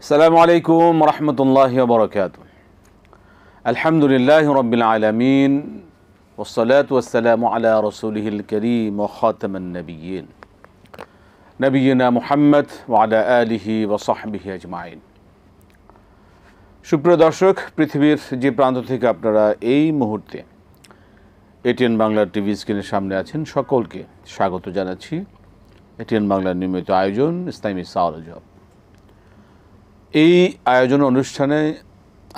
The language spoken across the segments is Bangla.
আসসালামু আলাইকুম রহমতুল্লাহি ওয়া বারাকাতুহু। আলহামদুলিল্লাহি রাব্বিল আলামিন ওয়াসসালাতু ওয়াসসালামু আলা রাসূলিহিল কারীম ওয়া খাতামান নাবিয়্যিন নবিয়িনা মুহাম্মদ ওয়া আলা আলিহি ওয়া সাহবিহি আজমাইন। সুপ্রিয় দর্শক, পৃথিবীর যে প্রান্ত থেকে আপনারা এই মুহূর্তে এটিএন বাংলার টিভি স্ক্রিনের সামনে আছেন, সকলকে স্বাগত জানাচ্ছি এটিএন বাংলার নিয়মিত আয়োজন ইসলামী সওয়াল জবাব। এই আয়োজন অনুষ্ঠানে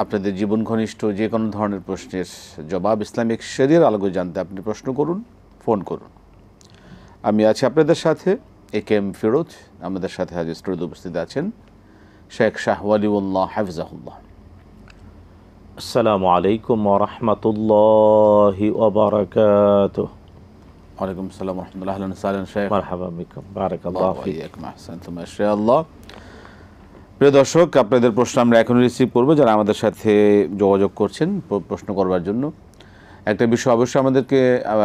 আপনাদের জীবন ঘনিষ্ঠ যে কোনো ধরনের প্রশ্নের জবাব ইসলামিক শরিয়ার আলোকে জানতে আপনি প্রশ্ন করুন, ফোন করুন। আমি আছি আপনাদের সাথে একেএম ফিরোজ। আমাদের সাথে হাজির স্টুডিওতে উপস্থিত আছেন শেখ শাহ ওয়ালিউল্লাহ হাফিজাহুল্লাহ। আসসালামু আলাইকুম ওয়া রাহমাতুল্লাহি ওয়া বারাকাতুহু। ওয়ালাইকুম আসসালাম ওয়া রাহমাতুল্লাহি ওয়া বারাকাতুহু। শেখ মারহাবা বিকুম, বারাকাল্লাহু ফীকুম। আহসানতুম মাশাআল্লাহ। প্রিয় দর্শক, আপনাদের প্রশ্ন আমরা এখন রিসিভ করব। যারা আমাদের সাথে যোগাযোগ করছেন প্রশ্ন করবার জন্য, একটা বিষয় অবশ্যই আমাদেরকে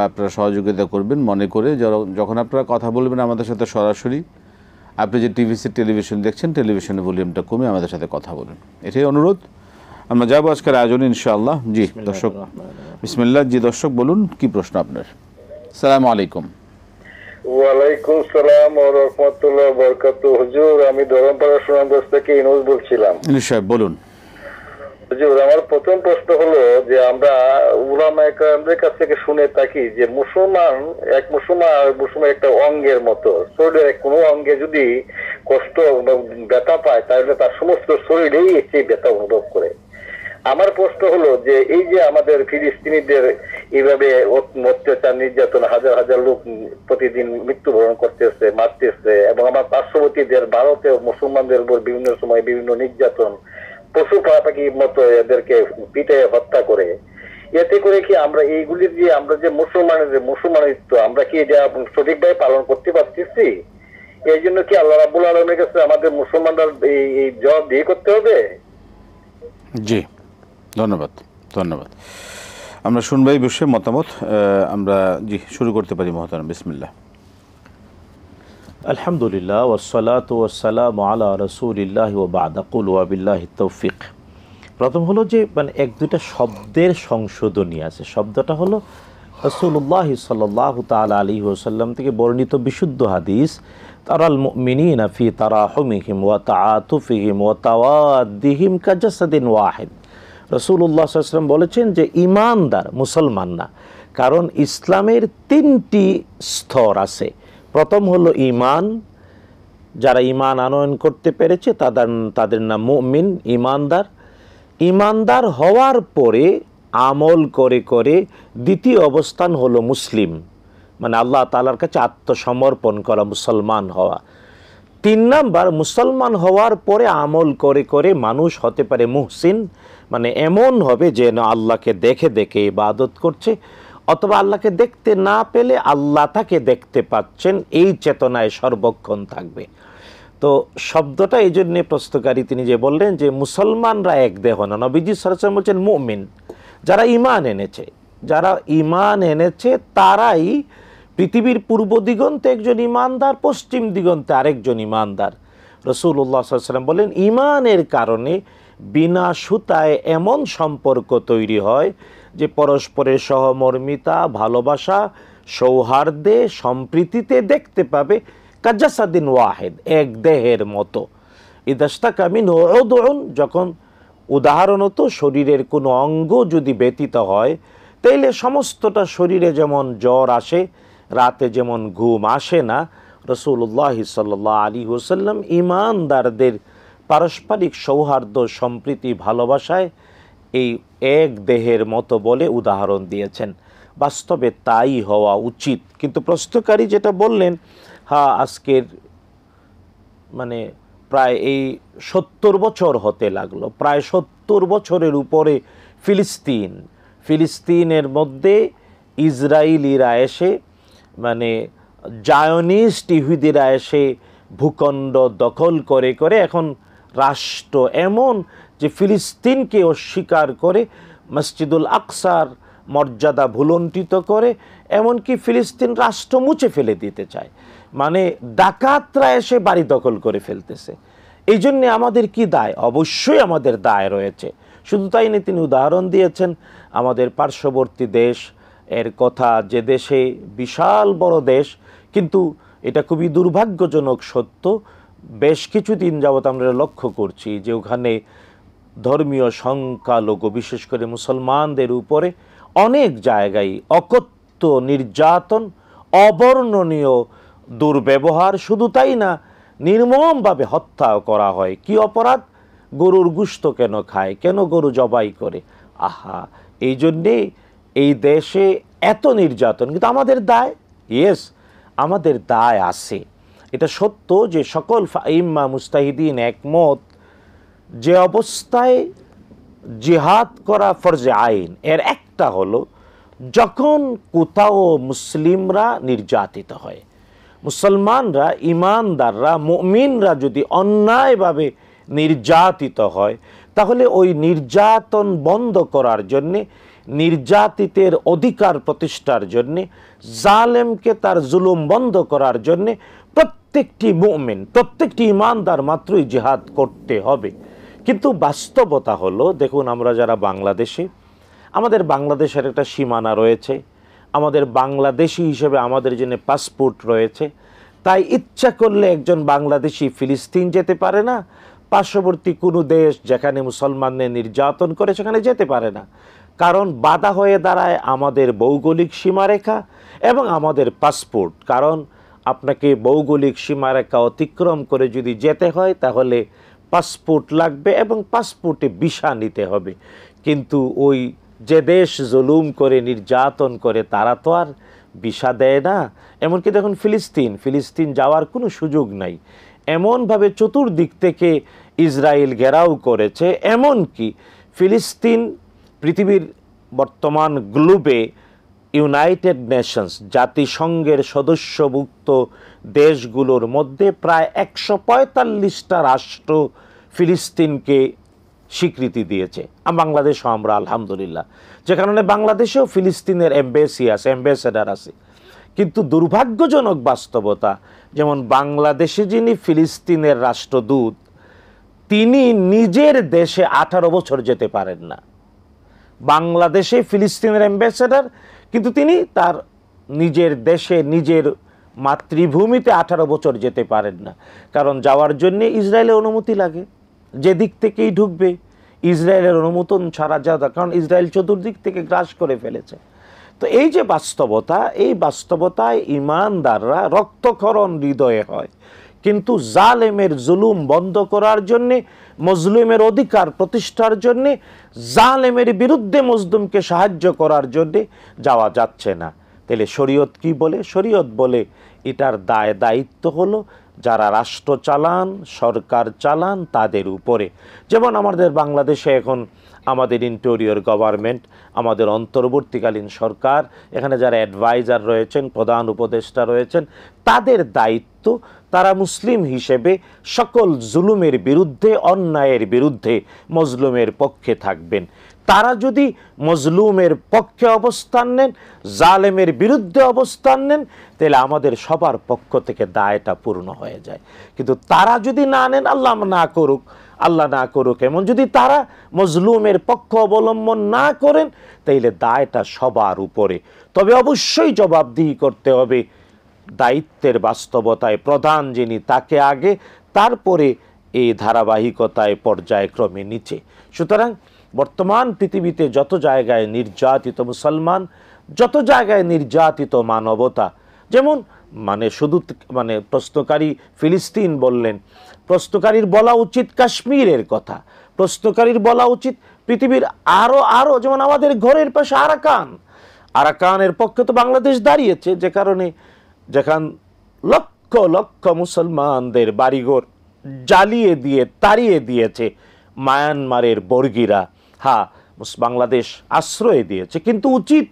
আপনারা সহযোগিতা করবেন মনে করে, যখন আপনারা কথা বলবেন আমাদের সাথে সরাসরি, আপনি যে টেলিভিশন দেখছেন টেলিভিশনের ভলিউমটা কমে আমাদের সাথে কথা বলুন, এটাই অনুরোধ। আমরা যাবো আজকের আয়োজনে ইনশাআল্লাহ। জি দর্শক, বিসমিল্লাহ। জি দর্শক, বলুন কি প্রশ্ন আপনার। আসসালামু আলাইকুম। ওয়ালাইকুম সালাম ওয়া রাহমাতুল্লাহি ওয়া বারাকাতুহু। হুজুর, আমি ধরমপাড়া সুনামগঞ্জ থেকে ইনুস বলছিলাম। সাহেব বলুন। হুজুর, আমার প্রথম প্রশ্ন হলো যে আমরা উলামায়ে কেরামদের কাছ থেকে শুনে থাকি যে মুসলমান একটা অঙ্গের মতো, শরীরের কোনো অঙ্গে যদি কষ্ট ব্যথা পায় তাহলে তার সমস্ত শরীরেই সেই ব্যথা অনুভব করে। আমার প্রশ্ন হলো যে এই যে আমাদের ফিলিস্তিনিদের এইভাবে অত্যাচার নির্যাতন, হাজার হাজার লোক প্রতিদিন মৃত্যুবরণ করতেছে, মারতেছে, এবং আমার পার্শ্ববর্তীদের ভারতেও মুসলমানদের উপর বিভিন্ন সময় বিভিন্ন নির্যাতন, পশু পাখির মতো এদেরকে পিটে হত্যা করে, এতে করে কি আমরা এইগুলি দিয়ে আমরা যে মুসলমানিত্ব আমরা কি এটা সঠিকভাবে পালন করতে পারতেছি? এই জন্য কি আল্লাহ রাব্বুল আলামিনের কাছে আমাদের মুসলমানরা এই জবাব দিয়ে করতে হবে? জি ধন্যবাদ। আমরা শুনবাই বিষয়ে মতামত। আমরা জি শুরু করতে পারি মহতারাম, বিসমিল্লাহ। আলহামদুলিল্লাহ ওয়াসসালাতু ওয়াসসালামু আলা রাসূলিল্লাহি ওয়া বা'দা, কুল ওয়া বিল্লাহিত তাওফিক। প্রথম হলো যে এক দুইটা শব্দের সংশোধনী আছে। শব্দটা হলো রাসূলুল্লাহ সাল্লাল্লাহু তাআলা আলাইহি ওয়াসাল্লাম থেকে বর্ণিত বিশুদ্ধ হাদিস, তারাল মুমিনিনা ফি তারাহুমিহিম ওয়া তাআতুফিহিম ওয়া তাওয়াদ্দিহিম কাজাসাদিন ওয়াহিদ। রাসূলুল্লাহ সাল্লাল্লাহু আলাইহি ওয়াসাল্লাম বলেছেন যে ঈমানদার মুসলমান না, কারণ ইসলামের তিনটি স্তর আছে। প্রথম হলো ঈমান, যারা ঈমান আনয়ন করতে পেরেছে তাদের নাম মুমিন, ঈমানদার। ঈমানদার হওয়ার পরে আমল করে করে দ্বিতীয় অবস্থান হলো মুসলিম, মানে আল্লাহ তাআলার কাছে আত্মসমর্পণ করা, মুসলমান হওয়া। 3 নাম্বার, মুসলমান হওয়ার পরে আমল করে করে মানুষ হতে পারে মুহসিন, মানে এমন হবে যে না আল্লাহকে দেখে দেখে ইবাদত করছে, অথবা আল্লাহকে দেখতে না পেলে আল্লাহ তাকে দেখতে পাচ্ছেন, এই চেতনায় সর্বক্ষণ থাকবে। তো শব্দটা এই জন্যে প্রশ্নকারী তিনি যে বললেন যে মুসলমানরা এক দেহ না, নবীজি সাল্লাল্লাহু আলাইহি ওয়াসাল্লাম বলছেন মুমিন, যারা ঈমান এনেছে তারাই পৃথিবীর পূর্ব দিগন্তে একজন ঈমানদার, পশ্চিম দিগন্তে আরেকজন ঈমানদার। রাসূলুল্লাহ সাল্লাল্লাহু আলাইহি ওয়াসাল্লাম বলেন ঈমানের কারণে বিনা সুতায় এমন সম্পর্ক তৈরি হয় যে পরস্পরের সহমর্মিতা, ভালোবাসা, সৌহার্দ্যে, সম্প্রীতিতে দেখতে পাবে কাজাসাদিন ওয়াহিদ, এক দেহের মতো। ইদাশতাকা মিনহু উদউন, যখন উদাহরণত শরীরের কোনো অঙ্গ যদি ব্যথিত হয় তাইলে সমস্তটা শরীরে যেমন জ্বর আসে, রাতে যেমন ঘুম আসে না, রাসূলুল্লাহ সাল্লাল্লাহু আলাইহি ওয়াসাল্লাম ঈমানদারদের পারস্পরিক সৌহার্দ্য, সম্প্রীতি, ভালোবাসায় এই এক দেহের মতো বলে উদাহরণ দিয়েছেন। বাস্তবে তাই হওয়া উচিত। কিন্তু প্রশ্নকারী যেটা বললেন, আজকের প্রায় এই 70 বছর হতে লাগলো, প্রায় 70 বছরের উপরে ফিলিস্তিনের মধ্যে ইসরায়েলিরা এসে, জায়নিস্ট ইহুদিরা এসে ভূখণ্ড দখল করে করে এখন রাষ্ট্র এমন যে ফিলিস্তিনকে অস্বীকার করে, মসজিদুল আকসার মর্যাদা ভুলণ্ঠিত করে, এমনকি ফিলিস্তিন রাষ্ট্র মুছে ফেলে দিতে চায়। ডাকাতরা এসে বাড়ি দখল করে ফেলতেছে। এই জন্যে আমাদের কি দায়? অবশ্যই আমাদের দায় রয়েছে। শুধু তাই না, তিনি উদাহরণ দিয়েছেন আমাদের পার্শ্ববর্তী দেশ এর কথা, যে দেশে বিশাল বড় দেশ, কিন্তু এটা খুবই দুর্ভাগ্যজনক সত্য, বেশ কিছুদিন যাবৎ আমরা লক্ষ্য করছি যে ওখানে ধর্মীয় সংখ্যালঘু বিশেষ করে মুসলমানদের উপরে অনেক জায়গায় অকথ্য নির্যাতন, অবর্ণনীয় দুর্ব্যবহার, শুধু তাই না নির্মমভাবে হত্যা করা হয়। কি অপরাধ? গরুর গোশত কেন খায়, কেন গরু জবাই করে? আহা, এই জন্যে এই দেশে এত নির্যাতন, কিন্তু আমাদের দায়, ইয়েস আমাদের দায় আছে। এটা সত্য যে সকল আইম্মা মুস্তাহিদিন একমত যে অবস্থায় জিহাদ করা ফরজে আইন, এর একটা হলো যখন কোথাও মুসলিমরা নির্যাতিত হয়, মুসলমানরা, ইমানদাররা, মুমিনরা যদি অন্যায়ভাবে নির্যাতিত হয়, তাহলে ওই নির্যাতন বন্ধ করার জন্যে, নির্যাতিতের অধিকার প্রতিষ্ঠার জন্যে, জালেমকে তার জুলুম বন্ধ করার জন্যে প্রত্যেকটি মুমিন, প্রত্যেকটি ইমানদার মাত্রই জিহাদ করতে হবে। কিন্তু বাস্তবতা হলো, দেখুন আমরা যারা বাংলাদেশে, আমাদের বাংলাদেশের একটা সীমানা রয়েছে, আমাদের বাংলাদেশি হিসেবে আমাদের জন্য পাসপোর্ট রয়েছে, তাই ইচ্ছা করলে একজন বাংলাদেশি ফিলিস্তিন যেতে পারে না, পার্শ্ববর্তী কোনো দেশ যেখানে মুসলমানদের নির্যাতন করে সেখানে যেতে পারে না, কারণ বাধা হয়ে দাঁড়ায় আমাদের ভৌগোলিক সীমারেখা এবং আমাদের পাসপোর্ট। কারণ আপনাকে ভৌগোলিক সীমারেখা অতিক্রম করে যদি যেতে হয় তাহলে পাসপোর্ট লাগবে এবং পাসপোর্টে ভিসা নিতে হবে। কিন্তু ওই যে দেশ জুলুম করে নির্যাতন করে তারা তো আর ভিসা দেয় না। এমনকি দেখুন ফিলিস্তিন যাওয়ার কোনো সুযোগ নাই, এমনভাবে চতুর্দিক থেকে ইসরায়েল ঘেরাও করেছে। এমনকি ফিলিস্তিন পৃথিবীর বর্তমান গ্লোবে ইউনাইটেড নেশনস, জাতিসংঘের সদস্যভুক্ত দেশগুলোর মধ্যে প্রায় 145টা রাষ্ট্র ফিলিস্তিনকে স্বীকৃতি দিয়েছে। বাংলাদেশও আমরা আলহামদুলিল্লাহ, যে কারণে বাংলাদেশেও ফিলিস্তিনের এম্বাসি আছে, অ্যাম্বাসেডার আছে। কিন্তু দুর্ভাগ্যজনক বাস্তবতা, যেমন বাংলাদেশে যিনি ফিলিস্তিনের রাষ্ট্রদূত, তিনি নিজের দেশে 18 বছর যেতে পারেন না। বাংলাদেশে ফিলিস্তিনের অ্যাম্বাসেডার, কিন্তু তিনি তার নিজের দেশে, নিজের মাতৃভূমিতে 18 বছর যেতে পারেন না। কারণ যাওয়ার জন্য ইসরায়েলের অনুমতি লাগে, যে দিক থেকেই ঢুকবে ইসরায়েলের অনুমোদন ছাড়া যাওয়া, কারণ ইসরায়েল চতুর্দিক থেকে গ্রাস করে ফেলেছে। তো এই যে বাস্তবতা, এই বাস্তবতায় ইমানদাররা রক্তক্ষরণ হৃদয়ে হয়, কিন্তু জালেমের জুলুম বন্ধ করার জন্যে, মজলুমের অধিকার প্রতিষ্ঠার জন্যে, জালেমের বিরুদ্ধে মজলুমকে সাহায্য করার জন্যে যাওয়া যাচ্ছে না। তাহলে শরীয়ত কি বলে? শরীয়ত বলে এটার দায়িত্ব হলো যারা রাষ্ট্র চালান, সরকার চালান তাদের উপরে। যেমন আমাদের বাংলাদেশে এখন আমাদের ইন্টেরিয়র গভর্নমেন্ট, আমাদের অন্তর্বর্তীকালীন সরকার, এখানে যারা অ্যাডভাইজার রয়েছেন, প্রধান উপদেষ্টা রয়েছেন, তাদের দায়িত্ব তারা মুসলিম হিসেবে সকল জুলুমের বিরুদ্ধে, অন্যায়ের বিরুদ্ধে মজলুমের পক্ষে থাকবেন। তারা যদি মজলুমের পক্ষে অবস্থান নেন, জালেমের বিরুদ্ধে অবস্থান নেন, তাহলে আমাদের সবার পক্ষ থেকে দায়টা পূর্ণ হয়ে যায়। কিন্তু তারা যদি না নেন, আল্লাহ না করুক, এমন যদি তারা মজলুমের পক্ষ অবলম্বন না করেন, তাইলে দায়টা সবার উপরে। তবে অবশ্যই জবাবদিহি করতে হবে দায়িত্বের বাস্তবতায়। প্রধান যিনি, তাকে আগে, তারপরে এই ধারাবাহিকতায় পর্যায়ক্রমে নিচে। সুতরাং বর্তমান পৃথিবীতে যত জায়গায় নির্যাতিত মুসলমান, যত জায়গায় নির্যাতিত মানবতা, যেমন শুধু প্রশ্নকারী ফিলিস্তিন বললেন, প্রশ্নকারীর বলা উচিত কাশ্মীরের কথা, প্রশ্নকারীর বলা উচিত পৃথিবীর আরো যেমন আমাদের ঘরের পাশে আরাকানের পক্ষে তো বাংলাদেশ দাঁড়িয়েছে, যে কারণে যেখান লক্ষ লক্ষ মুসলমানদের বাড়িঘর জ্বালিয়ে দিয়ে তাড়িয়ে দিয়েছে মায়ানমারের বর্গীরা, বাংলাদেশ আশ্রয় দিয়েছে। কিন্তু উচিত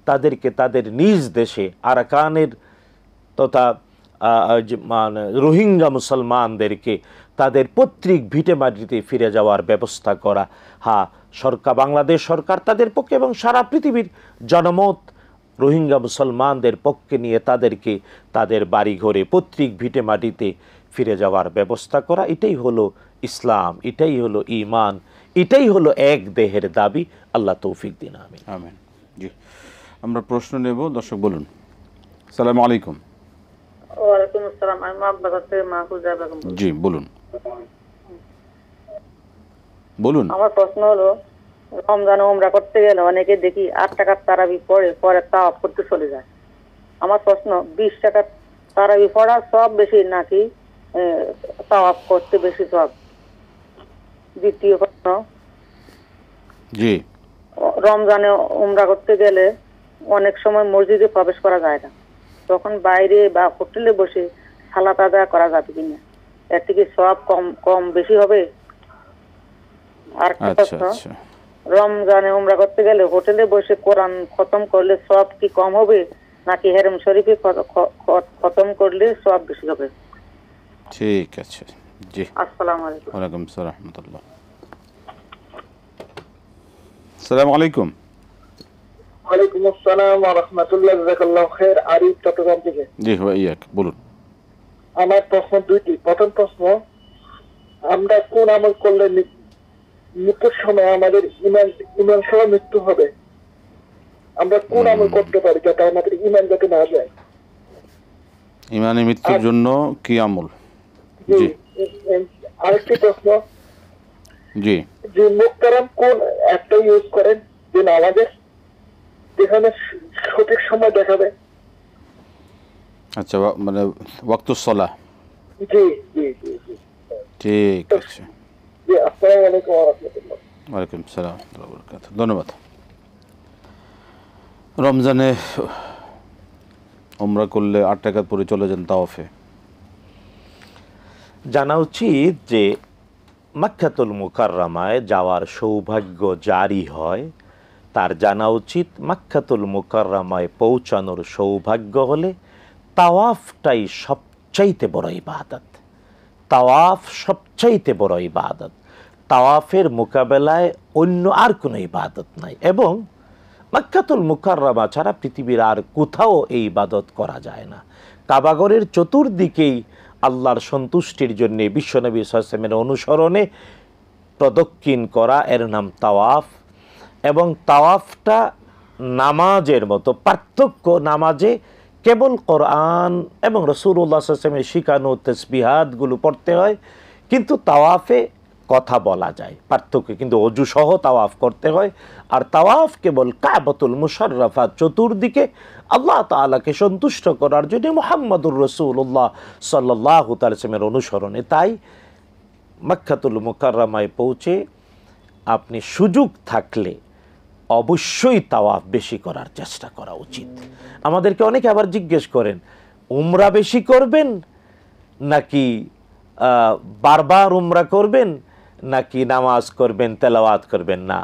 তাদেরকে তাদের নিজ দেশে আরাকানের তথা রোহিঙ্গা মুসলমানদেরকে তাদের পৈতৃক ভিটে মাটিতে ফিরে যাওয়ার ব্যবস্থা করা। বাংলাদেশ সরকার তাদের পক্ষে এবং সারা পৃথিবীর জনমত রোহিঙ্গা মুসলমানদের পক্ষে নিয়ে তাদেরকে তাদের বাড়িঘরে পৈতৃক ভিটে মাটিতে ফিরে যাওয়ার ব্যবস্থা করা। এটাই হলো ইসলাম, এটাই হলো ঈমান, এটাই হলো এক দেহের দাবি। আল্লাহ তৌফিক দিন, আমিন। আমিন। জি, আমরা প্রশ্ন নেব। দর্শক বলুন। আসসালামু আলাইকুম। ওয়ালাইকুম আসসালাম। আমি মাহবুবা থেকে মাহফুজা বেগম বলছি। জি বলুন, বলুন। আমার প্রশ্ন হলো, রমজানে উমরা করতে গেলে অনেকে দেখি 8 টাকার তারাবি পরে তাওয়াফ করতে চলে যায়। আমার প্রশ্ন, 20 টাকার তারাবি পড়া সব বেশি নাকি তাওয়াফ করতে বেশি সব? দ্বিতীয় প্রশ্ন, জি, রমজানে উমরা করতে গেলে অনেক সময় মসজিদে প্রবেশ করা যায় না, তখন বাইরে বা হোটেলে বসে সালাত আদায় করা যাবে কিনা? এর থেকে সব কম কম বেশি হবে? আর একটা আচ্ছা প্রশ্ন, আচ্ছা। রমজানে উমরা করতে গেলে হোটেলে বসে কোরআন খতম করলে সব কি কম হবে নাকি হেরম শরীফে খতম করলে সব বেশি হবে? ঠিক আছে। জি, আসসালামু আলাইকুম। ওয়ালাইকুম আসসালাম রাহমাতুল্লাহ। আসসালামু আলাইকুম। ওয়ালাইকুম আসসালাম ওয়া রাহমাতুল্লাহ, জাযাকাল্লাহু খাইর। আরিফ, চট্টগ্রাম থেকে। জি ভাইয়াক বলুন। আমার প্রশ্ন দুইটি। প্রথম প্রশ্ন, আমরা কোন আমল করলে মৃত্যুর সময় আমাদের ইমান সহ মৃত্যু হবে? আমরা কোন আমল করতে পারি যাতে আমাদের ইমান যাতে না যায়? ইমানে মৃত্যুর জন্য কি আমল? জি। জি আরেকটি প্রশ্ন, জি। যে মুক্তারাম কোন একটা ইউজ করেন যে আমাদের যেখানে সঠিক সময় দেখাবে? আচ্ছা, মানে ওয়াক্তুস সালাহ। জি জি জি জি ঠিক আছে। জি। আসসালামু আলাইকুম ওয়া রাহমাতুল্লাহ। ওয়ালাইকুম সালাম ওয়া রাহমাতুল্লাহি ওয়া বারাকাতুহু। ধন্যবাদ। রমজানে উমরা করলে 8 টাকা পরে চলে যান তাওয়াফে। জানা উচিত যে মক্কাতুল মুকাররমায় যাওয়ার সৌভাগ্য জারি হয়, তার জানা উচিত মক্কাতুল মুকাররমায় পৌঁছানোর সৌভাগ্য হলে তাওয়াফটাই সবচাইতে বড় ইবাদত। তাওয়াফ সবচাইতে বড় ইবাদত। তাওয়াফের মোকাবেলায় অন্য আর কোনো ইবাদত নাই, এবং মক্কাতুল মুকাররমা ছাড়া পৃথিবীর আর কোথাও এই ইবাদত করা যায় না। কাবাগরের চতুর্দিকেই আল্লাহর সন্তুষ্টির জন্য বিশ্বনবী সাল্লাল্লাহু আলাইহি ওয়াসাল্লামের অনুসরণে প্রদক্ষিণ করা, এর নাম তাওয়াফ। এবং তাওয়াফটা নামাজের মতো। পার্থক্য, নামাজে কেবল কোরআন এবং রাসূলুল্লাহ সাল্লাল্লাহু আলাইহি ওয়াসাল্লামের শিখানো তাসবিহাতগুলো পড়তে হয়, কিন্তু তাওয়াফে কথা বলা যায়। পার্থক্য কিন্তু অজু সহ তাওয়াফ করতে হয়। আর তাওয়াফ কেবল কাবাতুল মুশাররফা, চতুর্দিকে আল্লাহ তাআলাকে সন্তুষ্ট করার জন্য মুহাম্মদুর রাসূলুল্লাহ সাল্লাল্লাহু তাআলা সাল্লামের অনুসরণে। তাই মক্কাতুল মুকাররমায় পৌঁছে আপনি সুযোগ থাকলে অবশ্যই তাওয়াফ বেশি করার চেষ্টা করা উচিত। আমাদেরকে অনেকে আবার জিজ্ঞেস করেন, উমরা বেশি করবেন নাকি বারবার উমরা করবেন, নাকি নামাজ করবেন, তেলাওয়াত করবেন? না,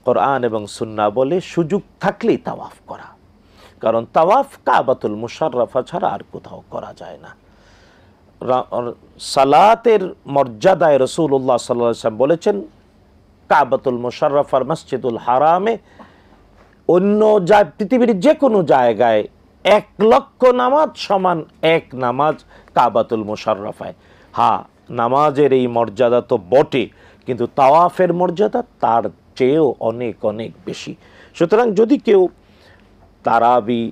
কোরআন এবং সুন্নাহ বলে সুযোগ থাকলেই তাওয়াফ করা, কারণ তাওয়াফ কাবাতুল মুশাররফা ছাড়া আর কোথাও করা যায় না। সালাতের মর্যাদায় রাসূলুল্লাহ সাল্লাল্লাহু আলাইহি ওয়াসাল্লাম বলেছেন, কাবাতুল মুশাররফার মসজিদুল হারামে অন্য পৃথিবীর যে কোনো জায়গায় 1 লক্ষ নামাজ সমান এক নামাজ কাবাতুল মুশাররফায়। হ্যাঁ, নামাজের এই মর্যাদা তো বটে, কিন্তু তাওয়াফের মর্যাদা তার চেয়েও অনেক অনেক বেশি। সুতরাং যদি কেউ তারাবি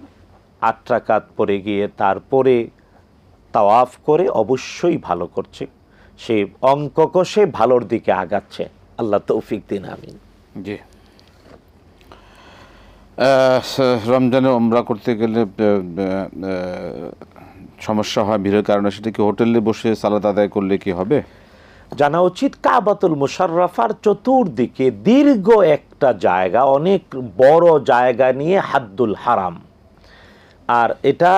8 রাকাত পড়ে গিয়ে তারপরে তাওয়াফ করে, অবশ্যই ভালো করছে, সে অঙ্ক কষে ভালোর দিকে আগাচ্ছে। আল্লাহ তৌফিক দিন, আমিন। জি। রমজানে উমরা করতে গেলে সমস্যা হয় ভিড়ের কারণে, সেটা কি হোটেলে বসে সালাত আদায় করলে কি হবে? জানা উচিত কাবাতুল মুশাররফার চতুর্দিকে দীর্ঘ একটা জায়গা, অনেক বড় জায়গা নিয়ে হাদ্দুল হারাম। আর এটা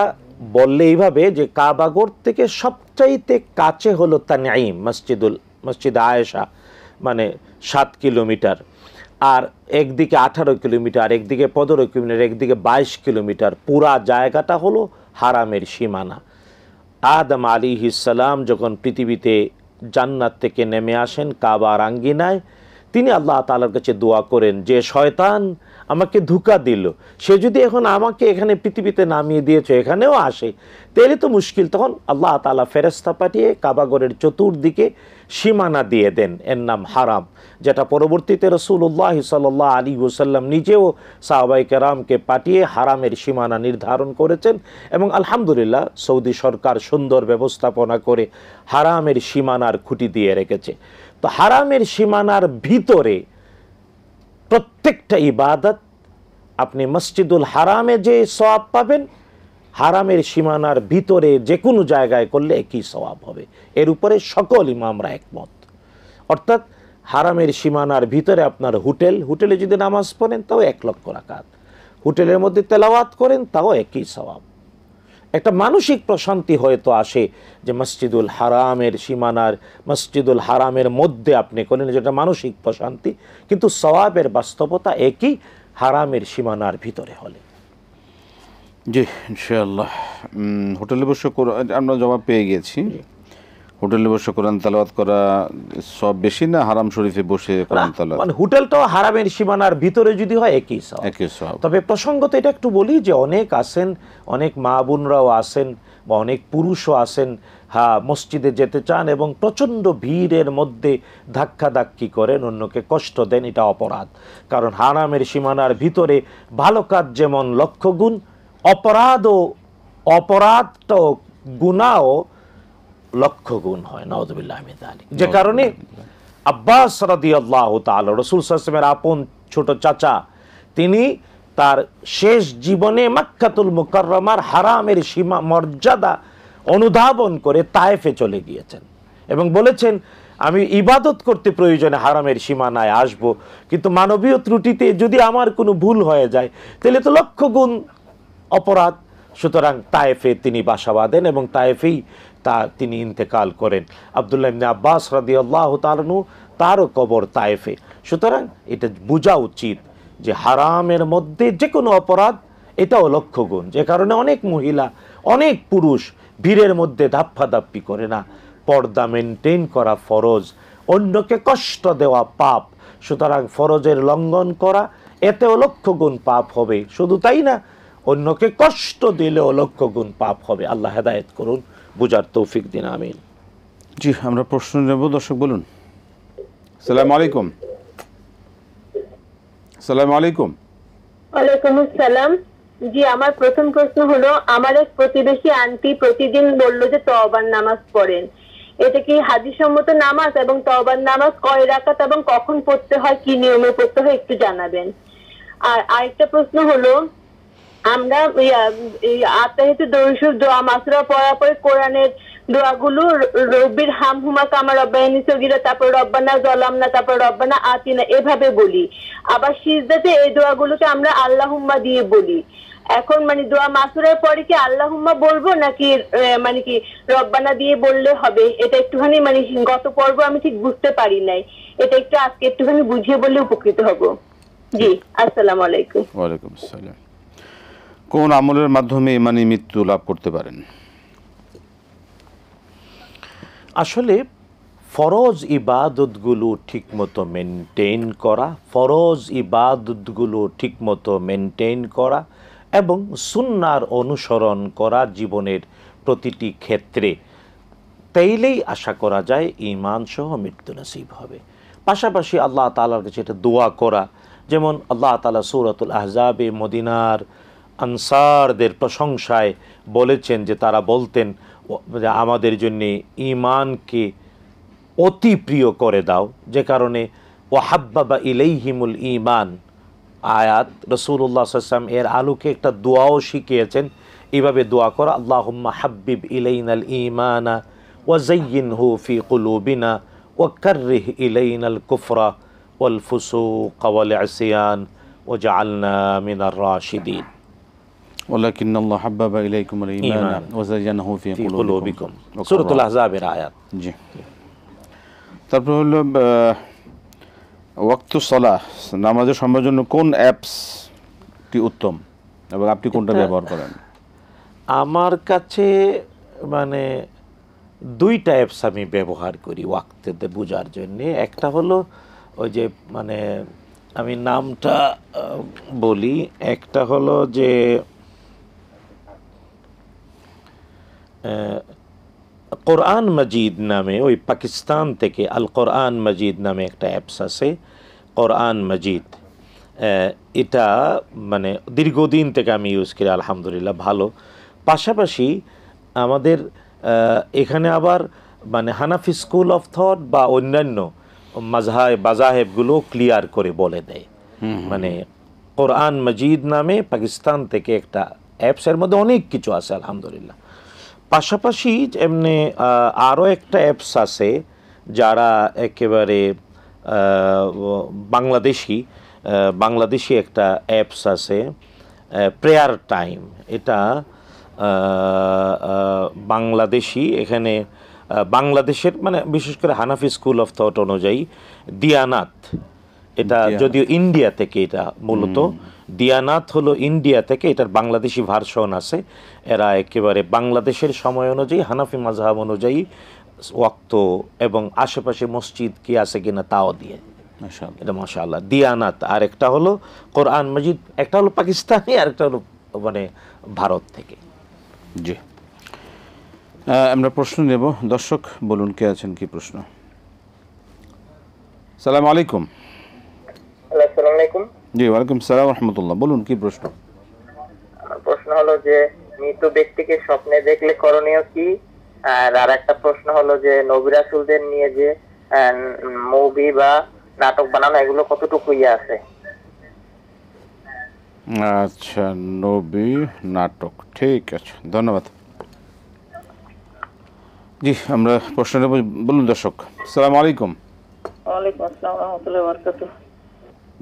বললে এইভাবে যে কাবাগর থেকে সবচাইতে কাছে হলো তানঈম, মসজিদ আয়েশা, মানে 7 কিলোমিটার। আর একদিকে 18 কিলোমিটার, একদিকে 15 কিলোমিটার, একদিকে 22 কিলোমিটার। পুরা জায়গাটা হলো হারামের সীমানা। আদম আলাইহিস সালাম যখন পৃথিবীতে জান্নাত থেকে নেমে আসেন কাবার আঙ্গিনায়, তিনি আল্লাহ তাআলার কাছে দোয়া করেন যে শয়তান আমাকে ধোঁকা দিল, সে যদি এখন আমাকে এখানে পৃথিবীতে নামিয়ে দিয়েছে এখানেও আসে, তাহলে তো মুশকিল। তখন আল্লাহ তাআলা ফেরেশতা পাঠিয়ে কাবাগরের চতুর্দিকে সীমানা দিয়ে দেন, এর নাম হারাম, যেটা পরবর্তীতে রাসূলুল্লাহ সাল্লাল্লাহু আলাইহি ওয়াসাল্লাম নিজেও সাহাবায়ে কেরামকে পাঠিয়ে হারামের সীমানা নির্ধারণ করেছেন। এবং আলহামদুলিল্লাহ সৌদি সরকার সুন্দর ব্যবস্থাপনা করে হারামের সীমানার খুঁটি দিয়ে রেখেছে। তো হারামের সীমানার ভিতরে প্রত্যেকটা ইবাদত আপনি মসজিদুল হারামে যে সওয়াব পাবেন, হারামের সীমানার ভিতরে যে কোনো জায়গায় করলে একই সওয়াব হবে। এর উপরে সকল ইমামরা একমত। অর্থাৎ হারামের সীমানার ভিতরে আপনার হোটেলে যদি নামাজ পড়েন তাও 1 লক্ষ রাকাত, হোটেলের মধ্যে তেলাওয়াত করেন তাও একই সওয়াব। একটা মানসিক প্রশান্তি হয়তো আসে যে মসজিদুল হারামের সীমানার, মসজিদুল হারামের মধ্যে আপনি করেন, যেটা মানসিক প্রশান্তি, কিন্তু সওয়াবের বাস্তবতা একই হারামের সীমানার ভিতরে হলে। জি ইনশাআল্লাহ। হোটেলে বসে আমরা জবাব পেয়ে গেছি। হোটেলে বসে কোরআন তেলাওয়াত করা সব বেশি না হারাম শরীফে বসে কোরআন তেলাওয়াত? মানে হোটেলটাও হারামের সীমানার ভিতরে যদি হয় একই সওয়াব। তবে প্রসঙ্গত এটা একটু বলি যে অনেক আছেন, অনেক মা বোনরাও আছেন বা অনেক পুরুষও আছেন, হ্যাঁ, মসজিদে যেতে চান এবং প্রচণ্ড ভিড়ের মধ্যে ধাক্কাধাক্কি করেন, অন্যকে কষ্ট দেন, এটা অপরাধ। কারণ হারামের সীমানার ভিতরে ভালো কাজ যেমন লক্ষ গুণ, অপরাধটাও গুনাহও লক্ষ গুণ হয়। নাউযুবিল্লাহি মিন যালিক। যে কারণে আব্বাস রাদিয়াল্লাহু তাআলা রাসূল সাল্লাল্লাহু আলাইহি ওয়াসাল্লামের আপন ছোট চাচা, তিনি তার শেষ জীবনে মক্কাতুল মুকাররমার হারামের সীমা মর্যাদা অনুধাবন করে তায়েফে চলে গিয়েছেন এবং বলেছেন আমি ইবাদত করতে প্রয়োজনে হারামের সীমানায় আসব, কিন্তু মানবীয় ত্রুটিতে যদি আমার কোনো ভুল হয়ে যায় তাহলে তো লক্ষ গুণ অপরাধ। সুতরাং তায়েফে তিনি বাসা বাঁধেন এবং তায়েফেই তিনি ইন্তেকাল করেন। আব্দুল্লাহ ইবনে আব্বাস রাদিয়াল্লাহু তাআলা আনহু, তারও কবর তায়েফে। সুতরাং এটা বোঝা উচিত যে হারামের মধ্যে যে কোনো অপরাধ এটাও লক্ষ্য গুণ। যে কারণে অনেক মহিলা, অনেক পুরুষ ভিড়ের মধ্যে ধাপ্পাধাপ্পি করে না। পর্দা মেনটেন করা ফরজ, অন্যকে কষ্ট দেওয়া পাপ। সুতরাং ফরজের লঙ্ঘন করা এতেও লক্ষ্য গুণ পাপ হবে। শুধু তাই না, অন্যকে কষ্ট দিলেও লক্ষ্য গুণ পাপ হবে। আল্লাহ হেদায়েত করুন, বুঝার তৌফিক দিন, আমিন। জি, আমরা প্রশ্ন নেব। দর্শক বলুন। আসসালামু আলাইকুম। আসসালামু আলাইকুম। ওয়ালাইকুম আসসালাম। জি, আমার প্রথম প্রশ্ন হলো, আমার এক প্রতিবেশী আন্টি প্রতিদিন বলল যে তওবার নামাজ পড়েন, এটা কি হাদিস সম্মত নামাজ এবং তওবার নামাজ কয় রাকাত এবং কখন পড়তে হয়, কি নিয়মে পড়তে হয় একটু জানাবেন। আর আরেকটা প্রশ্ন হলো, আমরা আত্মাহিত দরুদ দোয়া মাসুরা পড়ার পরে কোরআনের দোয়াগুলো রব্বির হামহুমা কামা রব্বায়ানি সগীরা, তারপর রব্বানা যালামনা, তারপর রব্বানা আতিনা এভাবে বলি। আবার সিজদাতে এই দোয়াগুলোকে আমরা আল্লাহুম্মা দিয়ে বলি। এখন মানে দোয়া মাসুরার পরে কি আল্লাহুম্মা বলবো নাকি মানে কি রব্বানা দিয়ে বললে হবে? এটা একটুখানি মানে গত পর্ব আমি ঠিক বুঝতে পারি নাই, এটা একটু আজকে একটুখানি বুঝিয়ে বললে উপকৃত হব। জি, আসসালামু আলাইকুম। ওয়ালাইকুম আসসালাম। কোন আমলের মাধ্যমে ইমানি মৃত্যু লাভ করতে পারেন? আসলে ফরজ ইবাদতগুলো ঠিকমতো মেনটেন করা, এবং সুন্নাহর অনুসরণ করা জীবনের প্রতিটি ক্ষেত্রে, তাইলেই আশা করা যায় ঈমান সহ মৃত্যু নসিব হবে। পাশাপাশি আল্লাহ তাআলার কাছে এটা দোয়া করা, যেমন আল্লাহ তাআলা সূরাতুল আহজাবে মদিনার আনসারদের প্রশংসায় বলেছেন যে তারা বলতেন যে আমাদের জন্য ঈমানকে অতি প্রিয় করে দাও, যে কারণে ওয়াহাব্বাবা ইলাইহিমুল ঈমান আয়াত রাসূলুল্লাহ সাল্লাল্লাহু আলাইহি ওয়াসাল্লাম এর আলোকে একটা দোয়াও শিখিয়েছেন। এইভাবে দোয়া করা, আল্লাহুম্মা হাব্বিব ইলাইনাল ঈমানা ওয়া যায়্যিনহু ফি কুলুবিনা ওয়া কাররিহ ইলাইনাল কুফরা ওয়াল ফুসুকা ওয়াল ইসয়ান ওয়াজআলনা মিনার রাশিদিন। ওয়ালাকিন্নাল্লাহ হাব্বাবা ইলাইকুমুল ঈমানা ওয়া যায়্যানাহু ফি কুলুবিকুম, সূরাতুল আহজাবের আয়াত। জি। তারপর হলো ওয়াক্তু সালাহ, নামাজের সময়ের জন্য কোন অ্যাপসটি উত্তম এবং আপনি কোনটা ব্যবহার করেন? আমার কাছে মানে 2টা অ্যাপস আমি ব্যবহার করি ওয়াক্তে বোঝার জন্য। একটা হলো ওই যে মানে আমি নামটা বলি, একটা হলো যে কোরআন মজিদ নামে, ওই পাকিস্তান থেকে আল কোরআন মজিদ নামে একটা অ্যাপস আছে, কোরআন মজিদ। এটা মানে দীর্ঘদিন থেকে আমি ইউজ করি, আলহামদুলিল্লাহ ভালো। পাশাপাশি আমাদের এখানে আবার মানে হানাফি স্কুল অফ থট বা অন্যান্য মাজাহেবগুলো ক্লিয়ার করে বলে দেয়। মানে কোরআন মজিদ নামে পাকিস্তান থেকে একটা অ্যাপসের মধ্যে অনেক কিছু আছে, আলহামদুলিল্লাহ। পাশাপাশি এমনি আরও একটা অ্যাপস আছে যারা একেবারে বাংলাদেশি একটা অ্যাপস আছে, প্রেয়ার টাইম। এটা বাংলাদেশি, এখানে বাংলাদেশের মানে বিশেষ করে হানাফি স্কুল অফ থট অনুযায়ী দিয়ানাত, এটা যদিও ইন্ডিয়া থেকে, এটা মূলত দিয়ানাত হলো ইন্ডিয়া থেকে, এটার বাংলাদেশি ভার্সন আছে। এরা একেবারে বাংলাদেশের সময় অনুযায়ী হানাফি মাযহাব অনুযায়ী ওয়াক্ত এবং আশেপাশে মসজিদ কি আছে কিনা তাও দিয়ে, এটা মাশাআল্লাহ দিয়ানাত। আর একটা হলো কোরআন মজিদ, একটা হলো পাকিস্তানি আর একটা হলো মানে ভারত থেকে। জি, আমরা প্রশ্ন নেব। দর্শক বলুন, কে আছেন, কি প্রশ্ন? সালাম আলাইকুম। আসসালামু আলাইকুম। জি, ওয়ালাইকুম সালাম রহমতুল্লাহ। বলুন, কি প্রশ্ন? প্রশ্ন হলো যে মৃত ব্যক্তিকে স্বপ্নে দেখলে করণীয় কি? আর একটা প্রশ্ন হলো যে নবী রাসূলদের নিয়ে যে মুভি বা নাটক বানানো, এগুলো কতটুকু আছে? আচ্ছা, নবী নাটক, ঠিক আছে, ধন্যবাদ। জি, আমরা প্রশ্ন নেব। বলুন দর্শক। আসসালামু আলাইকুম। ওয়ালাইকুম আসসালাম ওয়া রাহমাতুল্লাহি ওয়া বারাকাতুহু।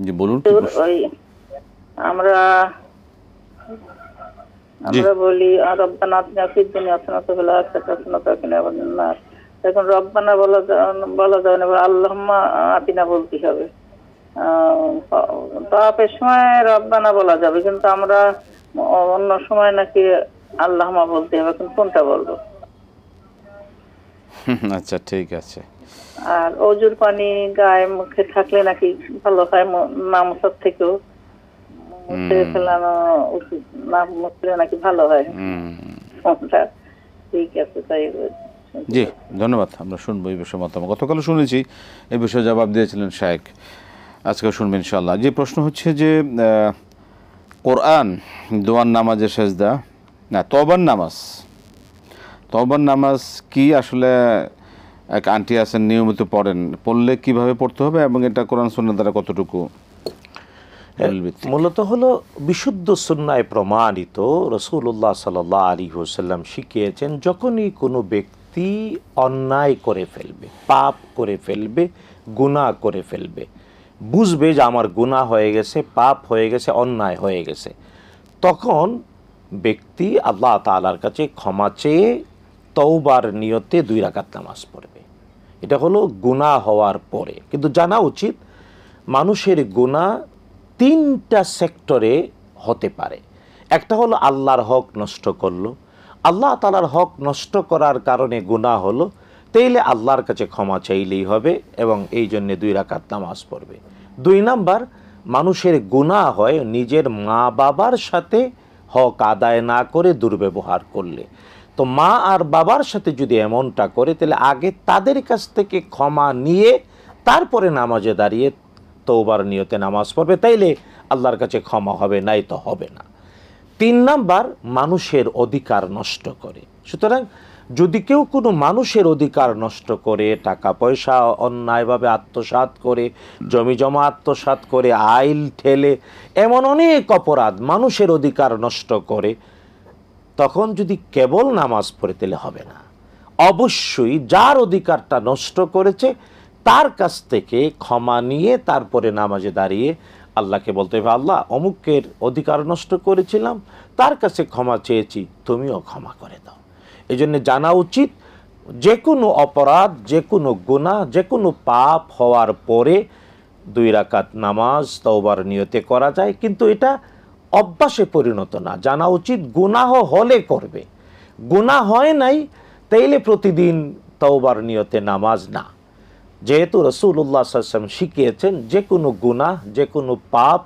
জি, বলুন। ওই আমরা বলি রব্বানা আতিনা ফিদ দুনিয়া হাসানাতাও ওয়া ফিল আখিরাতি হাসানাতাও ওয়া কিনা আযাবান নার। এখন রব্বানা বলা যায় না, আল্লাহুম্মা আতিনা বলতে হবে। তাওয়াফের সময় রব্বানা বলা যাবে, কিন্তু আমরা অন্য সময় নাকি আল্লাহুম্মা বলতে হবে। এখন কোনটা বলবো? আচ্ছা, ঠিক আছে। আর অজুর পানি গায়ে মুখে থাকলে নাকি ভালো হয়, না মুছার থেকেও মুছে ফেলানো উচিত, না মুছলে নাকি ভালো হয়। ঠিক আছে, তাই। জি, ধন্যবাদ। আমরা শুনবো এই বিষয়ে মতামত। গতকাল শুনেছি এই বিষয়ে জবাব দিয়েছিলেন শায়েখ, আজকে শুনবেন ইনশাআল্লাহ। যে প্রশ্ন হচ্ছে যে কোরআন দোয়ার নামাজের সেজদা, না তওবার নামাজ কি আসলে এক আন্টি আছেন নিয়মিত পড়েন, পড়লে কিভাবে পড়তে হবে এবং এটা কোরআন সুন্নাহ দ্বারা কতটুকু? মূলত হলো বিশুদ্ধ সুন্নায় প্রমাণিত, রাসূলুল্লাহ সাল্লাল্লাহু আলাইহি ওয়াসাল্লাম শিখিয়েছেন, যখনই কোনো ব্যক্তি অন্যায় করে ফেলবে, পাপ করে ফেলবে, গুনাহ করে ফেলবে, বুঝবে যে আমার গুনাহ হয়ে গেছে, পাপ হয়ে গেছে, অন্যায় হয়ে গেছে, তখন ব্যক্তি আল্লাহ তাআলার কাছে ক্ষমা চেয়ে তওবার নিয়তে 2 রাকাত নামাজ পড়বে। এটা হলো গুনাহ হওয়ার পরে। কিন্তু জানা উচিত মানুষের গুনাহ 3টা সেক্টরে হতে পারে। একটা হলো আল্লাহর হক নষ্ট করলো, আল্লাহ তাআলার হক নষ্ট করার কারণে গুনাহ হলো, তাইলে আল্লাহর কাছে ক্ষমা চাইলেই হবে এবং এই জন্য 2 রাকাত নামাজ পড়বে। 2 নাম্বার, মানুষের গুনাহ হয় নিজের মা বাবার সাথে হক আদায় না করে দুর্ব্যবহার করলে। তো মা আর বাবার সাথে যদি এমনটা করে, তাহলে আগে তাদের কাছ থেকে ক্ষমা নিয়ে তারপরে নামাজে দাঁড়িয়ে তওবার নিয়তে নামাজ পড়বে, তাইলে আল্লাহর কাছে ক্ষমা হবে, নাই তো হবে না। 3 নাম্বার, মানুষের অধিকার নষ্ট করে। সুতরাং যদি কেউ কোনো মানুষের অধিকার নষ্ট করে, টাকা পয়সা অন্যায়ভাবে আত্মসাৎ করে, জমি জমা আত্মসাৎ করে, আইল ঠেলে, এমন অনেক অপরাধ মানুষের অধিকার নষ্ট করে, তখন যদি কেবল নামাজ পড়ে তাহলে হবে না। অবশ্যই যার অধিকারটা নষ্ট করেছে তার কাছ থেকে ক্ষমা নিয়ে তারপরে নামাজে দাঁড়িয়ে আল্লাহকে বলতে হবে, আল্লাহ অমুকের অধিকার নষ্ট করেছিলাম, তার কাছে ক্ষমা চেয়েছি, তুমিও ক্ষমা করে দাও। এই জন্য জানা উচিত যে কোনো অপরাধ, যে কোনো গুনাহ, যে কোনো পাপ হওয়ার পরে 2 রাকাত নামাজ তওবার নিয়তে করা যায়, কিন্তু এটা অভ্যাসে পরিণত না। জানা উচিত গুনাহ হলে করবে, গুনাহ হয় নাই তাইলে প্রতিদিন তওবার নিয়তে নামাজ না। যেহেতু রাসূলুল্লাহ সাল্লাল্লাহু আলাইহি ওয়াসাল্লাম শিখিয়েছেন যে কোনো গুনাহ, যে কোনো পাপ,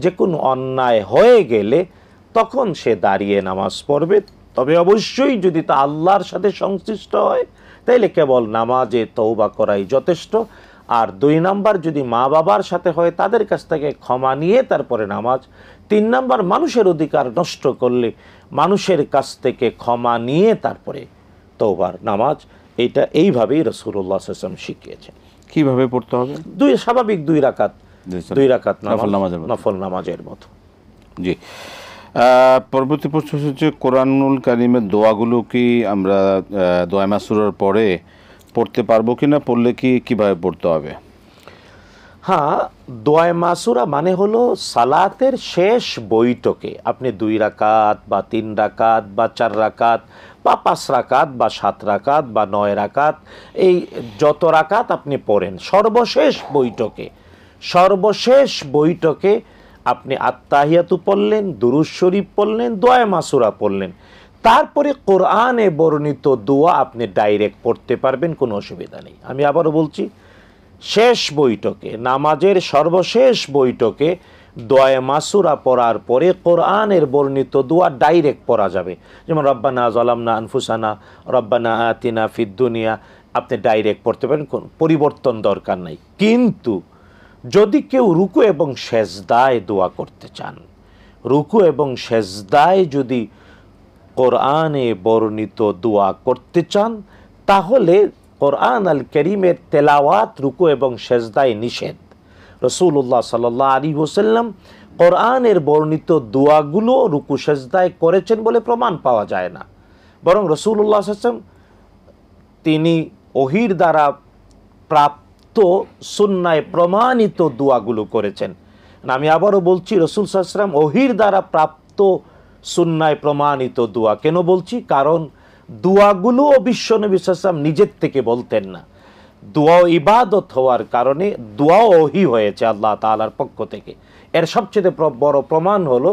যে কোনো অন্যায় হয়ে গেলে তখন সে দাঁড়িয়ে নামাজ পড়বে। তবে অবশ্যই যদি তা আল্লাহর সাথে সংশ্লিষ্ট হয় তাইলে কেবল নামাজে তওবা করাই যথেষ্ট। আর 2 নাম্বার যদি মা বাবার সাথে হয় তাদের কাছ থেকে ক্ষমা নিয়ে তারপরে নামাজ। 3 নাম্বার মানুষের অধিকার নষ্ট করলে মানুষের কাছ থেকে ক্ষমা নিয়ে তারপরে তওবার নামাজ। এটা এইভাবেই রাসূলুল্লাহ সাল্লাল্লাহু আলাইহি ওয়াসাল্লাম শিখিয়েছেন। কিভাবে পড়তে হবে? স্বাভাবিক 2 রাকাত, 2 রাকাত নফল নামাজের মতো। জি। পরবর্তী প্রশ্ন হচ্ছে কোরআনুল কারীমের দোয়াগুলো কি আমরা দোয়া মাসুরার পরে পড়তে পারবো কিনা, পড়লে কিভাবে পড়তে হবে? হ্যাঁ, দোয়া মাসুরা মানে হলো সালাতের শেষ বৈঠকে আপনি 2 রাকাত বা 3 রাকাত বা 4 রাকাত বা 5 রাকাত বা 7 রাকাত বা 9 রাকাত, এই যত রাকাত আপনি পড়েন সর্বশেষ বৈঠকে আপনি আত্তাহিয়াতু পড়লেন, দুরূদ শরীফ পড়লেন, দোয়া মাসুরা পড়লেন, তারপরে কোরআনে বর্ণিত দোয়া আপনি ডাইরেক্ট পড়তে পারবেন, কোনো অসুবিধা নেই। আমি আবারও বলছি, শেষ বৈঠকে, নামাজের সর্বশেষ বৈঠকে দোয়া মাসুরা পড়ার পরে কোরআনের বর্ণিত দোয়া ডাইরেক্ট পড়া যাবে। যেমন রব্বানা যালামনা আনফুসানা, রব্বানা আতিনা ফিদ দুনিয়া, আপনি ডাইরেক্ট পড়তে পারেন, কোনো পরিবর্তন দরকার নাই। কিন্তু যদি কেউ রুকু এবং সেজদায় দোয়া করতে চান, রুকু এবং সেজদায় যদি কোরআনে বর্ণিত দোয়া করতে চান, তাহলে কোরআন আল কারীমের তেলাওয়াত রুকু এবং সেজদায় নিষেধ। রাসূলুল্লাহ সাল্লাল্লাহু আলাইহি ওয়াসাল্লাম কোরআনের বর্ণিত দোয়াগুলো রুকু সেজদায় করেছেন বলে প্রমাণ পাওয়া যায় না, বরং রাসূলুল্লাহ সাল্লাল্লাহু আলাইহি ওয়াসাল্লাম তিনি ওহীর দ্বারা প্রাপ্ত সুন্নায় প্রমাণিত দোয়াগুলো করেছেন। আমি আবারও বলছি, রাসূল সাল্লাল্লাহু আলাইহি ওয়াসাল্লাম ওহীর দ্বারা প্রাপ্ত সুন্নায় প্রমাণিত দোয়া। কেন বলছি? কারণ দোয়াগুলোও বিশ্বনবী সাল্লাল্লাহু আলাইহি ওয়াসাল্লাম নিজের থেকে বলতেন না। দোয়াও ইবাদত হওয়ার কারণে দোয়াও ওহী হয়েছে আল্লাহ তাআলার পক্ষ থেকে। এর সবচেয়ে বড় প্রমাণ হলো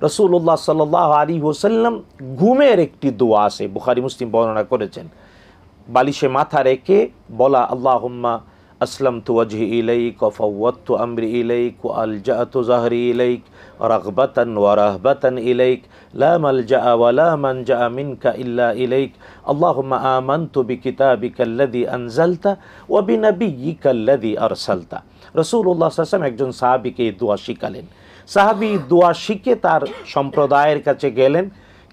রাসূলুল্লাহ সাল্লাল্লাহু আলাইহি ওয়াসাল্লাম ঘুমের একটি দোয়া আছে, বুখারী মুসলিম বর্ণনা করেছেন, বালিশে মাথা রেখে বলা, আল্লাহুম্মা আসলামতু ওয়াজহি ইলাইক ওয়া ফাওয়াদতু আমরি ইলাইক ওয়া আলজাতু যাহরি ইলাইক রাগবাতান ওয়া রাহবাতান ইলাইক লা মালজা ওয়া লা মানজা মিনকা ইল্লা ইলাইক আল্লাহুম্মা আমানতু বিকিতাবিকাল্লাযী আনজালতা ওয়া বিনাবিয়্যিকাল্লাযী আরসালতা। রাসূলুল্লাহ সাল্লাল্লাহু আলাইহি ওয়াসাল্লাম একজন সাহাবীকে এই দোয়া শিখালেন। সাহাবী দোয়া শিখে তার সম্প্রদায়ের কাছে গেলেন,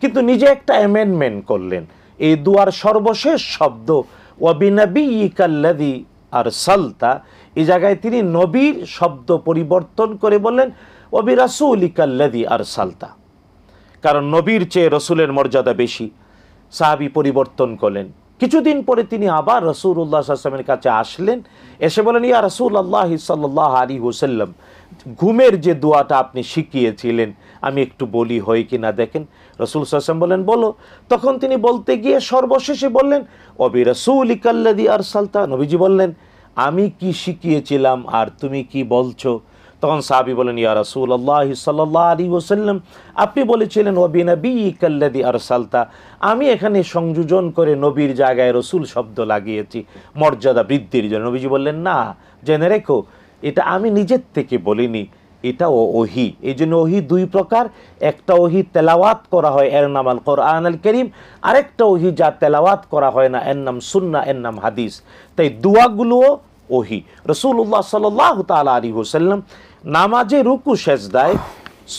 কিন্তু নিজে একটা অ্যামেন্ডমেন্ট করলেন। এই দোয়ার সর্বশেষ শব্দ ওয়া বিনাবিয়্যিকাল্লাযী আরসালতা, এই জায়গায় তিনি নবীর শব্দ পরিবর্তন করে বললেন ওয়া বিরাসূলিকাল্লাযী আরসালতা, কারণ নবীর চেয়ে রসুলের মর্যাদা বেশি। সাহাবী পরিবর্তন করলেন। কিছুদিন পরে তিনি আবার রাসূলুল্লাহ সাল্লাল্লাহু আলাইহি ওয়াসাল্লামের কাছে আসলেন, এসে বলেন, ইয়া রাসূলুল্লাহ সাল্লাল্লাহু আলাইহি ওয়াসাল্লাম, ঘুমের যে দোয়াটা আপনি শিখিয়েছিলেন আমি একটু বলি হয় কি না দেখেন। রাসূল সাল্লাল্লাহু আলাইহি ওয়াসাল্লাম বলেন, বলো। তখন তিনি বলতে গিয়ে সর্বশেষে বললেন ওয়া বিরাসূলিকাল্লাযী আরসালতা, নবীজি বললেন, আমি কি শিখিয়েছিলাম আর তুমি কি বলছো? তখন সাহাবী বলেন, ইয়া রাসূলুল্লাহ সাল্লাল্লাহু আলাইহি ওয়াসাল্লাম, আপনি বলেছিলেন ওয়া বিনাবিয়্যিকাল্লাযী আরসালতা, আমি এখানে সংযোজন করে নবীর জায়গায় রসুল শব্দ লাগিয়েছি মর্যাদা বৃদ্ধির জন্য। নবীজি বললেন, না, জেনে রেখো, এটা আমি নিজের থেকে বলিনি, এটা ওহী। এই জন্য ওহী 2 প্রকার, একটা ওহী তেলাওয়াত করা হয়, এর নাম আল কোরআন আল কারীম, আরেকটা ওহী যা তেলাওয়াত করা হয় না, এর নাম সুন্নাহ, এর নাম হাদিস। তাই দোয়াগুলোও ওহী। রাসূলুল্লাহ সাল্লাল্লাহু তাআলা আলাইহি ওয়াসাল্লাম নামাজে রুকু সেজদায়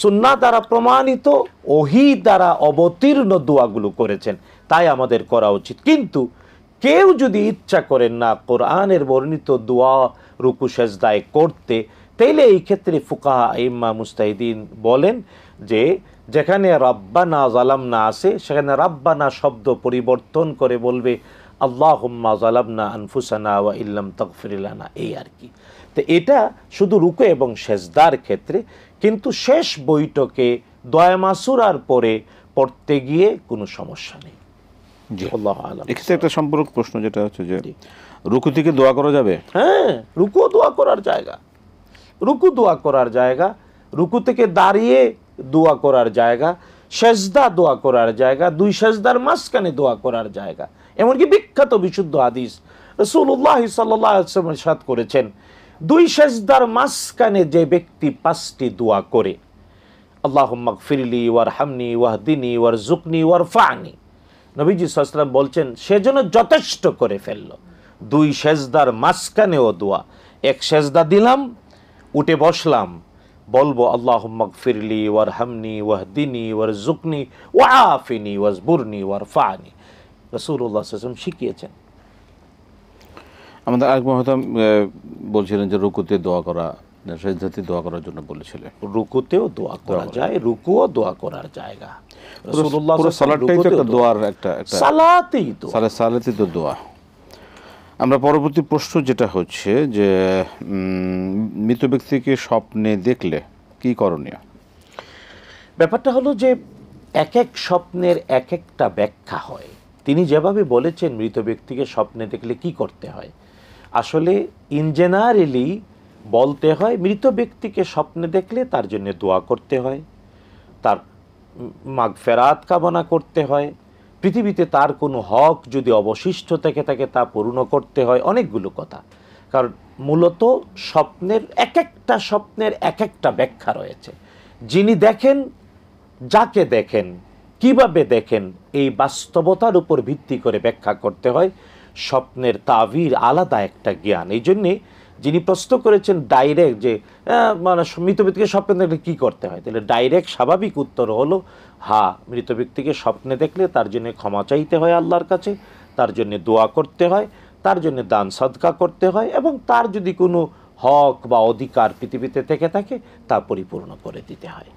সুন্নাহ দ্বারা প্রমাণিত ওহী দ্বারা অবতীর্ণ দোয়াগুলো করেছেন, তাই আমাদের করা উচিত। কিন্তু কেউ যদি ইচ্ছা করেন না কোরআনের বর্ণিত দোয়া রুকু সেজদায় করতে, তাইলে এই ক্ষেত্রে ফুকাহা আইম্মা মুস্তাহিদিন বলেন যে যেখানে রাব্বানা যালামনা আছে সেখানে রাব্বানা শব্দ পরিবর্তন করে বলবে আল্লাহুম্মা যালামনা আনফুসানা ওয়া ইল্লাম তাগফির লানা, এই আর কি। তো এটা শুধু রুকু এবং সেজদার ক্ষেত্রে, কিন্তু শেষ বৈঠকে দোয়া মাসুরার পরে পড়তে গিয়ে কোনো সমস্যা নেই। জি, আল্লাহু আ'লাম। এক্ষেত্রে একটা সম্পূরক প্রশ্ন যেটা হচ্ছে যে রুকু থেকে দোয়া করা যাবে? হ্যাঁ, রুকু দোয়া করার জায়গা, রুকু দোয়া করার জায়গা, রুকু থেকে দাঁড়িয়ে দোয়া করার জায়গা, সেজদা দোয়া করার জায়গা, 2 সেজদার মাঝখানে দোয়া করার জায়গা। এমনকি বিখ্যাত বিশুদ্ধ হাদিস রাসূলুল্লাহ সাল্লাল্লাহু আলাইহি ওয়াসাল্লাম ইরশাদ করেছেন, দুই সেজদার মাঝখানে যে ব্যক্তি 5টি দোয়া করে, আল্লাহুম্মা গফিরলি ওয়ারহামনি ওয়াহদিনি ওয়ারযুকনি ওয়ারফা'নি, নবীজি সাল্লাল্লাহু আলাইহি ওয়াসাল্লাম বলছেন সেজন্য যথেষ্ট করে ফেললো। দুই সেজদার মাঝখানেও দোয়া, এক সেজদা দিলাম, উঠে বসলাম, বলবো আল্লাহুম্মা গফিরলি ওয়ারহামনি ওয়াহদিনি ওয়ারযুকনি ওয়াআফিনি ওয়াজবুরনি ওয়ারফা'নি, রাসূলুল্লাহ সাল্লাল্লাহু আলাইহি ওয়াসাল্লাম শিখিয়েছেন। আমাদের আরেক মহতাম বলছিলেন যে রুকুতে দোয়া করা, সেজদাতে দোয়া করার জন্য বলেছিলেন। রুকুতেও দোয়া করা যায়, রুকুও দোয়া করার জায়গা। রাসূলুল্লাহ পুরো সালাতটাই তো একটা দোয়ার একটা সালাতেই দোয়া, সালাতেই তো দোয়া। আমরা পরবর্তী প্রশ্ন যেটা হচ্ছে যে মৃত ব্যক্তিকে স্বপ্নে দেখলে কি করণীয়? ব্যাপারটা হলো যে এক এক স্বপ্নের এক একটা ব্যাখ্যা হয়। তিনি যেভাবে বলেছেন মৃত ব্যক্তিকে স্বপ্নে দেখলে কি করতে হয়, আসলে ইন জেনারেলি বলতে হয় মৃত ব্যক্তিকে স্বপ্নে দেখলে তার জন্য দোয়া করতে হয়, তার মাগফেরাত কামনা করতে হয়, পৃথিবীতে তার কোনো হক যদি অবশিষ্ট থেকে থাকে তা পূর্ণ করতে হয়, অনেকগুলো কথা। কারণ মূলত স্বপ্নের এক একটা ব্যাখ্যা রয়েছে। যিনি দেখেন, যাকে দেখেন, কিভাবে দেখেন, এই বাস্তবতার উপর ভিত্তি করে ব্যাখ্যা করতে হয়। স্বপ্নের তাবির আলাদা একটা জ্ঞান। এই জন্যে যিনি প্রশ্ন করেছেন ডাইরেক্ট যে মানে মৃত ব্যক্তিকে স্বপ্নে দেখলে কী করতে হয়, তাহলে ডাইরেক্ট স্বাভাবিক উত্তর হলো হ্যাঁ, মৃত ব্যক্তিকে স্বপ্নে দেখলে তার জন্য ক্ষমা চাইতে হয় আল্লাহর কাছে, তার জন্য দোয়া করতে হয়, তার জন্য দান সদকা করতে হয়, এবং তার যদি কোনো হক বা অধিকার পৃথিবীতে থেকে থাকে তা পরিপূর্ণ করে দিতে হয়।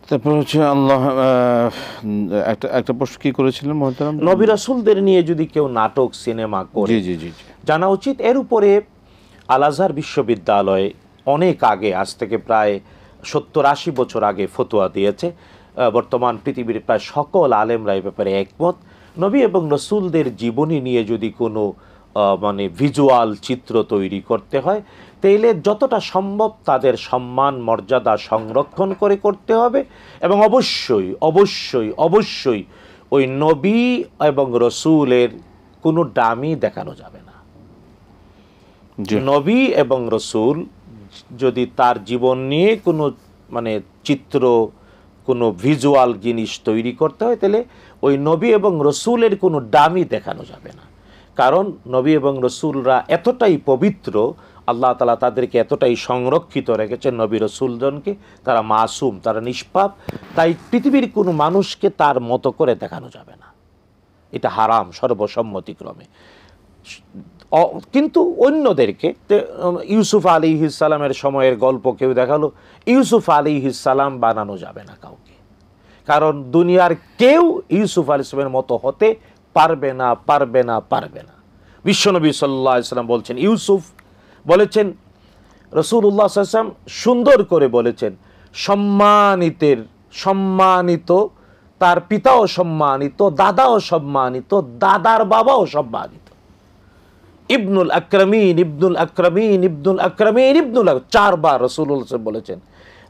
তারপর হচ্ছে আল্লাহ একটা প্রশ্ন কি করেছিলেন মহতারাম? নবী রাসূলদের নিয়ে যদি কেউ নাটক সিনেমা করে, জি জি জি জানা উচিত এর উপরে আল আজহার বিশ্ববিদ্যালয় অনেক আগে, আজ থেকে প্রায় 70-80 বছর আগে ফতোয়া দিয়েছে। বর্তমান পৃথিবীর প্রায় সকল আলেমরা এই ব্যাপারে একমত। নবী এবং রাসূলদের জীবনী নিয়ে যদি কোনো মানে ভিজুয়াল চিত্র তৈরি করতে হয়, তাইলে যতটা সম্ভব তাদের সম্মান মর্যাদা সংরক্ষণ করে করতে হবে, এবং অবশ্যই অবশ্যই অবশ্যই ওই নবী এবং রাসূলের কোনো ডামি দেখানো যাবে না। নবী এবং রাসূল যদি তার জীবন নিয়ে কোনো মানে চিত্র, কোনো ভিজুয়াল জিনিস তৈরি করতে হয়, তাহলে ওই নবী এবং রাসূলের কোনো ডামি দেখানো যাবে না। কারণ নবী এবং রাসূলরা এতটাই পবিত্র, আল্লাহ তাআলা তাদেরকে এতটাই সংরক্ষিত রেখেছেন, নবী রাসূলগণকে, তারা মাসুম, তারা নিষ্পাপ, তাই পৃথিবীর কোনো মানুষকে তার মতো করে দেখানো যাবে না। এটা হারাম সর্বসম্মতিক্রমে। কিন্তু অন্যদেরকে, ইউসুফ আলাইহিস সালামের সময়ের গল্প কেউ দেখালো, ইউসুফ আলাইহিস সালাম বানানো যাবে না কাউকে, কারণ দুনিয়ার কেউ ইউসুফ আলাইহিস সালামের মতো হতে পারবে না, পারবে না, পারবে না। বিশ্বনবী সাল্লাল্লাহু আলাইহি ওয়াসাল্লাম বলছেন, ইউসুফ বলেছেন, রাসূলুল্লাহ সাল্লাল্লাহু আলাইহি ওয়াসাল্লাম সুন্দর করে বলেছেন, সম্মানিত, তার পিতাও সম্মানিত, দাদাও সম্মানিত, দাদার বাবাও সম্মানিত। ইবনুল আকরামিন, ইবনুল আকরামিন, ইবনুল আকরামিন, ইবনুল, 4 বার রাসূলুল্লাহ বলেছেন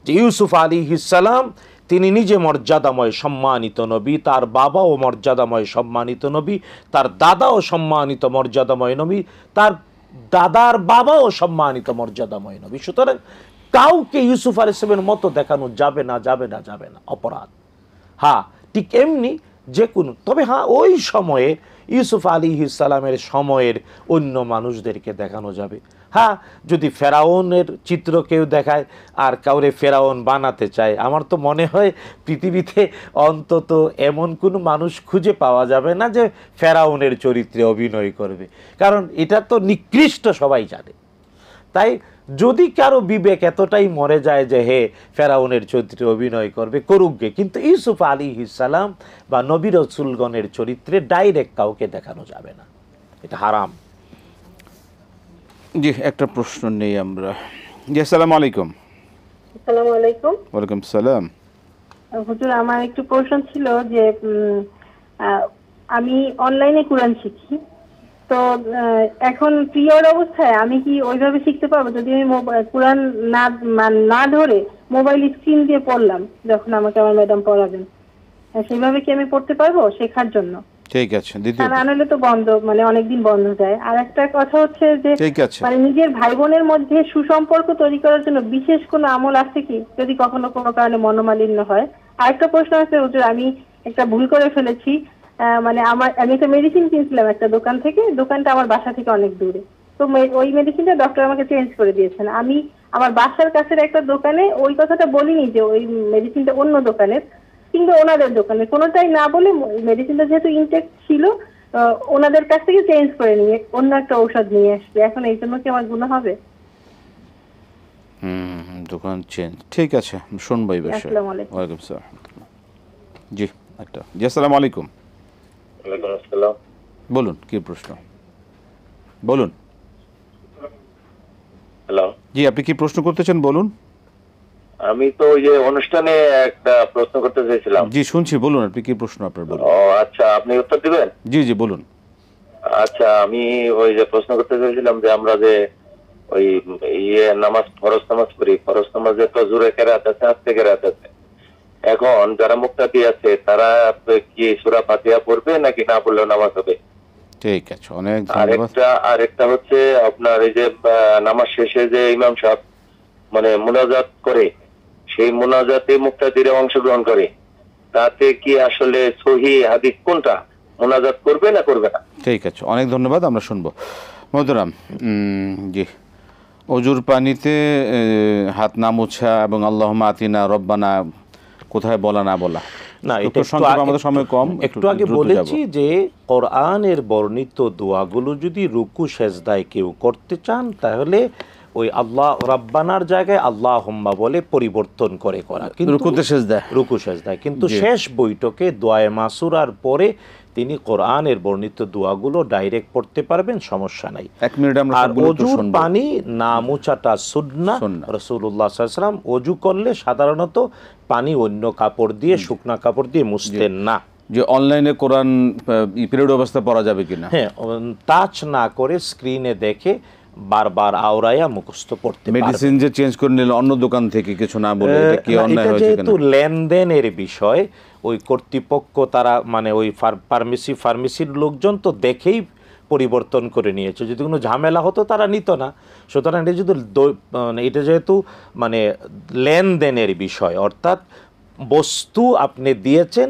যে ইউসুফ আলাইহিস সালাম তিনি নিজে মর্যাদাময় সম্মানিত নবী, তার বাবাও মর্যাদাময় সম্মানিত নবী, তার দাদাও সম্মানিত মর্যাদাময় নবী, তার দাদার বাবাও সম্মানিত মর্যাদাময় নবী। সুতরাং কাউকে ইউসুফ আলাইহিস সালামের মতো দেখানো যাবে না, যাবে না, যাবে না, অপরাধ। হ্যাঁ, ঠিক এমনি যে কোনো, তবে হ্যাঁ ওই সময়ে ইউসুফ আলাইহিস সালামের সময়ের অন্য মানুষদেরকে দেখানো যাবে। হ্যাঁ, যদি ফেরাউনের চিত্র কেউ দেখায় আর কাউরে ফেরাউন বানাতে চায়, আমার তো মনে হয় পৃথিবীতে অন্তত এমন কোনো মানুষ খুঁজে পাওয়া যাবে না যে ফেরাউনের চরিত্রে অভিনয় করবে, কারণ এটা তো নিকৃষ্ট, সবাই জানে। তাই যদি কারো বিবেক এতটাই মরে যায় যে হে ফেরাউনের চরিত্রে অভিনয় করবে, করুকগে, কিন্তু ইউসুফ আলাইহিস সালাম বা নবী রাসূলগণের চরিত্রে ডাইরেক্ট কাউকে দেখানো যাবে না, এটা হারাম। জি, একটা প্রশ্ন নেই আমরা। জি, আসসালামু আলাইকুম। আসসালামু আলাইকুম। ওয়ালাইকুম সালাম। হুজুর, আমার একটু প্রশ্ন ছিল যে আমি অনলাইনে কোরআন শিখি, তো এখন প্রিয়র অবস্থায় আমি কি ওইভাবে শিখতে পারবো যদি আমি কোরআন না ধরে মোবাইল স্ক্রিন দিয়ে পড়লাম, যখন আমাকে আমার ম্যাডাম পড়াবেন, সেভাবে কি আমি পড়তে পারবো শেখার জন্য? ঠিক আছে, দ্বিতীয় না নাহলে তো বন্ধ, মানে অনেকদিন বন্ধ যায়। আর একটা কথা হচ্ছে যে ঠিক আছে। মানে নিজের ভাই বোনের মধ্যে সুসম্পর্ক তৈরি করার জন্য বিশেষ কোনো আমল আছে কি, যদি কখনো কোনো কারণে মনোমালিন্য হয়? আরেকটা প্রশ্ন আছে হুজুর, আমি একটা ভুল করে ফেলেছি। মানে আমি একটা মেডিসিন কিনছিলাম একটা দোকান থেকে, দোকানটা আমার বাসা থেকে অনেক দূরে। তো ওই মেডিসিনটা ডক্টর আমাকে চেঞ্জ করে দিয়েছেন। আমি আমার বাসার কাছের একটা দোকানে ওই কথাটা বলিনি যে ওই মেডিসিনটা অন্য দোকানের, কিন্তু ওনাদের দোকানে কোনোটাই না বলে মেডিসিনটা যেহেতু ইনটেক ছিল ওনাদের কাছ থেকে চেঞ্জ করে নিয়ে অন্য একটা ঔষধ নিয়ে আসবে। এখন এই জন্য কি আমার গুনাহ হবে? দোকান চেঞ্জ, ঠিক আছে, শুনবো এই বিষয়ে। আসসালামু আলাইকুম। ওয়ালাইকুম আসসালাম। জি একটা জি, আসসালামু আলাইকুম। ওয়ালাইকুম আসসালাম। বলুন কি প্রশ্ন, বলুন। হ্যালো, জি আপনি কি প্রশ্ন করতেছেন বলুন। আমি তো ওই যে অনুষ্ঠানে একটা প্রশ্ন করতে চাইছিলাম। জি শুনছি, বলুন আপনি কি প্রশ্ন আপনার বলুন। ও আচ্ছা, আপনি উত্তর দিবেন? জি জি বলুন। আচ্ছা, আমি ওই যে প্রশ্ন করতে চাইছিলাম যে আমরা যে ওই নামাজ, ফরজ নামাজ পড়ি, ফরজ নামাজে তো জোরে কেরাত আছে, আস্তে কেরাত আছে। এখন যারা মুক্তাদি আছে তারা কি সূরা ফাতিহা পড়বে নাকি না পড়লেও নামাজ হবে? ঠিক আছে, অনেক ধন্যবাদ। আরেকটা হচ্ছে আপনার এই যে নামাজ শেষে যে ইমাম সাহেব মানে মুনাজাত করে, সেই মুনাজাতে মুক্তাদিরা অংশগ্রহণ করে, তাতে কি আসলে সহি হাদিস কোনটা, মুনাজাত করবে না করবে না? ঠিক আছে, অনেক ধন্যবাদ, আমরা শুনবো। মোহতারাম, জি অজুর পানিতে হাত না মোছা এবং আল্লাহুম্মা আতিনা রব্বানা কোথায় বলা না বলা, না এটা আমাদের সময় কম, একটু আগে বলেছি যে কোরআনের বর্ণিত দোয়াগুলো যদি রুকু সেজদায় কেউ করতে চান তাহলে ওই আল্লাহ রাব্বানার জায়গায় আল্লাহুম্মা বলে পরিবর্তন করে করা, কিন্তু রুকু সেজদায়। কিন্তু শেষ বৈঠকে দোয়ায়ে মাসুরার পরে তিনি কোরআনের বর্ণিত দোয়াগুলো ডাইরেক্ট পড়তে পারবেন, সমস্যা নাই। আর অজুর পানি না মোছাটা সুন্নাহ। রাসূলুল্লাহ সাল্লাল্লাহু আলাইহি ওয়াসাল্লাম অজু করলে সাধারণত পানি অন্য কাপড় দিয়ে, শুকনা কাপড় দিয়ে মুছতেন না। যে অনলাইনে কোরআন পিরিয়ড অবস্থা পড়া যাবে কিনা, হ্যাঁ, টাচ না করে স্ক্রিনে দেখে বারবার আওরায়া মুখস্থ পড়তে পারবেন। মেডিসিন যে চেঞ্জ করে নিল অন্য দোকান থেকে কিছু না বলে, এটা কি অন্যায় হয়েছে? যেহেতু লেনদেনের বিষয়, ওই কর্তৃপক্ষ তারা মানে ওই ফার্মেসির লোকজন তো দেখেই পরিবর্তন করে নিয়েছে। যদি কোনো ঝামেলা হতো তারা নিত না। সুতরাং এটা যদি এটা যেহেতু মানে লেনদেনের বিষয়, অর্থাৎ বস্তু আপনি দিয়েছেন,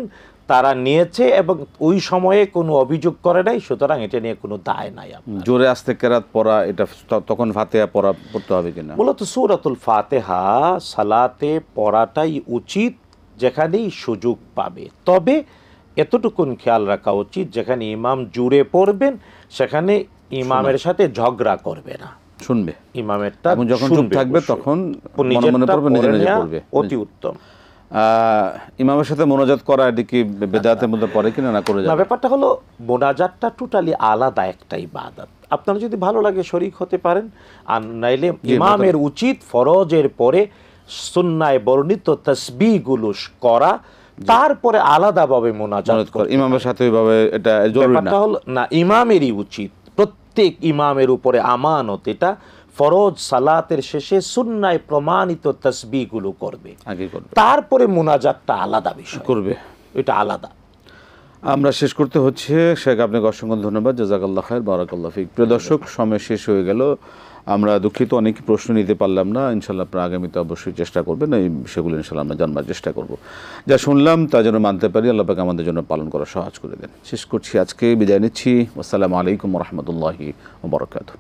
তারা নিয়েছে এবং ওই সময়ে কোনো অভিযোগ করে নাই, সুতরাং এটা নিয়ে কোনো দায় নাই। জোরে আস্তে কেরাত পড়া, এটা তখন ফাতিহা পড়তে হবে কিনা? মূলত সূরাতুল ফাতিহা সালাতে পড়াটাই উচিত যেখানেই সুযোগ পাবে। তবে এতটুকুন খেয়াল রাখা উচিত, যেখানে ইমাম জুড়ে পড়বেন সেখানে ইমামের সাথে ঝগড়া করবে না, শুনবে ইমামেরটা, যখন চুপ থাকবে তখন মনে মনে পড়বে, নিজে নিজে পড়বে, অতি উত্তম। ইমামের সাথে মোনাজাত করা এটা কি বেদাতের মধ্যে পড়ে কিনা না করে যাবে? না, ব্যাপারটা হলো মোনাজাতটা টোটালি আলাদা একটা ইবাদত। আপনারা যদি ভালো লাগে শরীক হতে পারেন, আর নাইলে ইমামের উচিত ফরজের পরে সুন্নায় বর্ণিত তাসবিহগুলো করা, তারপরে আলাদাভাবে মোনাজাত করা। ইমামের সাথে ওইভাবে এটা জরুরি না। ব্যাপারটা হলো না, ইমামেরই উচিত, প্রত্যেক ইমামের উপরে আমানত এটা, ফরজ সালাতের শেষে সুন্নায় প্রমাণিত তাসবিহগুলো করবে, তারপরে মুনাজাতটা আলাদা বিষয় করবে, এটা আলাদা। আমরা শেষ করতে হচ্ছে। শেখ আপনাকে অসংখ্য ধন্যবাদ, জাযাকাল্লাহ খায়ের, বারাকাল্লাহ ফিক। প্রিয় দর্শক, সময় শেষ হয়ে গেল, আমরা দুঃখিত অনেক প্রশ্ন নিতে পারলাম না। ইনশাল্লাহ আপনারা আগামীতে অবশ্যই চেষ্টা করবেন, এই বিষয়গুলো ইনশাল্লাহ আমরা জানবার চেষ্টা করব। যা শুনলাম তা যেন মানতে পারি, আল্লাহ পাক আমাদের জন্য পালন করা সহজ করে দেন। শেষ করছি, আজকে বিদায় নিচ্ছি। আসসালামু আলাইকুম ওয়া রাহমাতুল্লাহি ওয়া বারাকাতুহু।